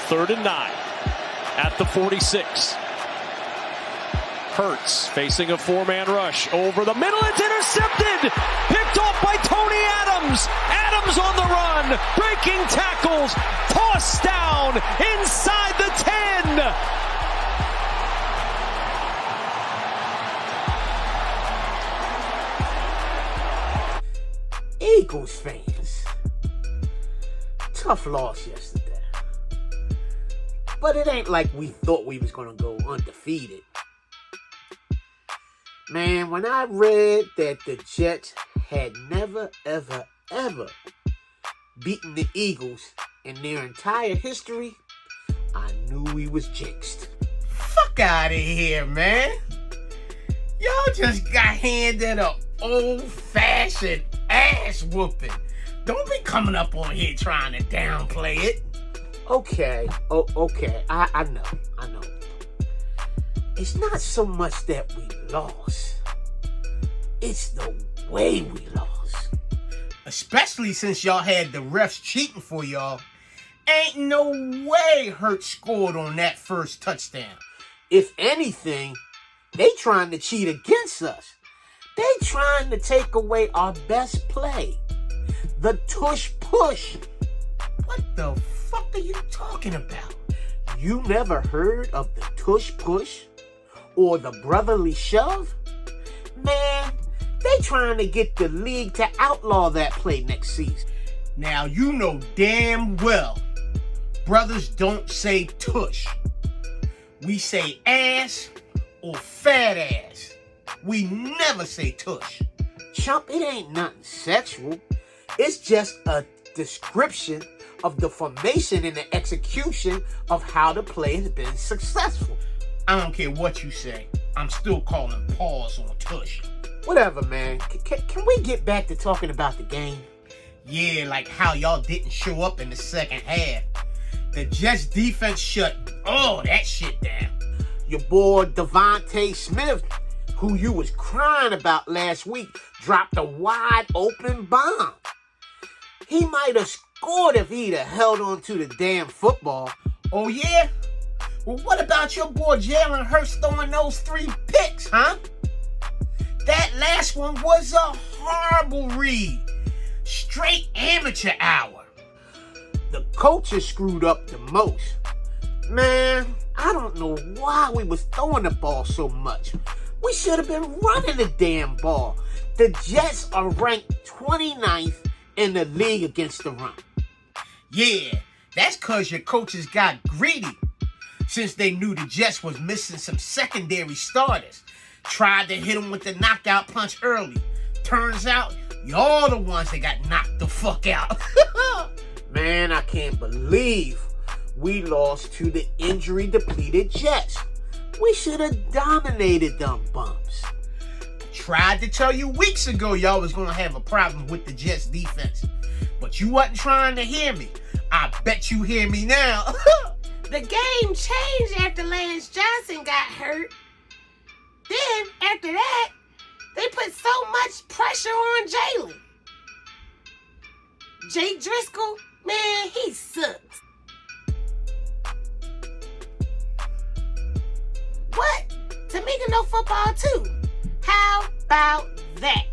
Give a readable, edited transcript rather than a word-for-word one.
3rd and 9 at the 46. Hurts facing a 4-man rush over the middle. It's intercepted. Picked off by Tony Adams. Adams on the run. Breaking tackles. Tossed down inside the 10. Eagles fans, tough loss yesterday. But it ain't like we thought we was going to go undefeated. Man, when I read that the Jets had never, ever, ever beaten the Eagles in their entire history, I knew we was jinxed. Fuck out of here, man. Y'all just got handed a old-fashioned ass whooping. Don't be coming up on here trying to downplay it. Okay, okay, I know. It's not so much that we lost. It's the way we lost. Especially since y'all had the refs cheating for y'all. Ain't no way Hurts scored on that first touchdown. If anything, they trying to cheat against us. They trying to take away our best play. The tush push. What the fuck are you talking about? You never heard of the tush push? Or the brotherly shove? Man, they trying to get the league to outlaw that play next season. Now you know damn well brothers don't say tush. We say ass or fat ass. We never say tush. Chump, it ain't nothing sexual. It's just a description of the formation and the execution of how the play has been successful. I don't care what you say. I'm still calling pause on tush. Whatever, man. Can we get back to talking about the game? Yeah, like how y'all didn't show up in the second half. The Jets defense shut all that shit down. Your boy Devontae Smith, who you was crying about last week, dropped a wide open bomb. He might have scored if he'd have held on to the damn football. Oh yeah? Well, what about your boy Jalen Hurts throwing those 3 picks, huh? That last one was a horrible read. Straight amateur hour. The coaches screwed up the most. Man, I don't know why we was throwing the ball so much. We should have been running the damn ball. The Jets are ranked 29th in the league against the run. Yeah, that's because your coaches got greedy. Since they knew the Jets was missing some secondary starters. Tried to hit them with the knockout punch early. Turns out, y'all the ones that got knocked the fuck out. Man, I can't believe we lost to the injury-depleted Jets. We should have dominated them bumps. Tried to tell you weeks ago y'all was going to have a problem with the Jets defense. But you wasn't trying to hear me. I bet you hear me now. The game changed after Lance Johnson got hurt. Then, after that, they put so much pressure on Jalen. Jake Driscoll, man, he sucks. What? Tamika know football too. How about that?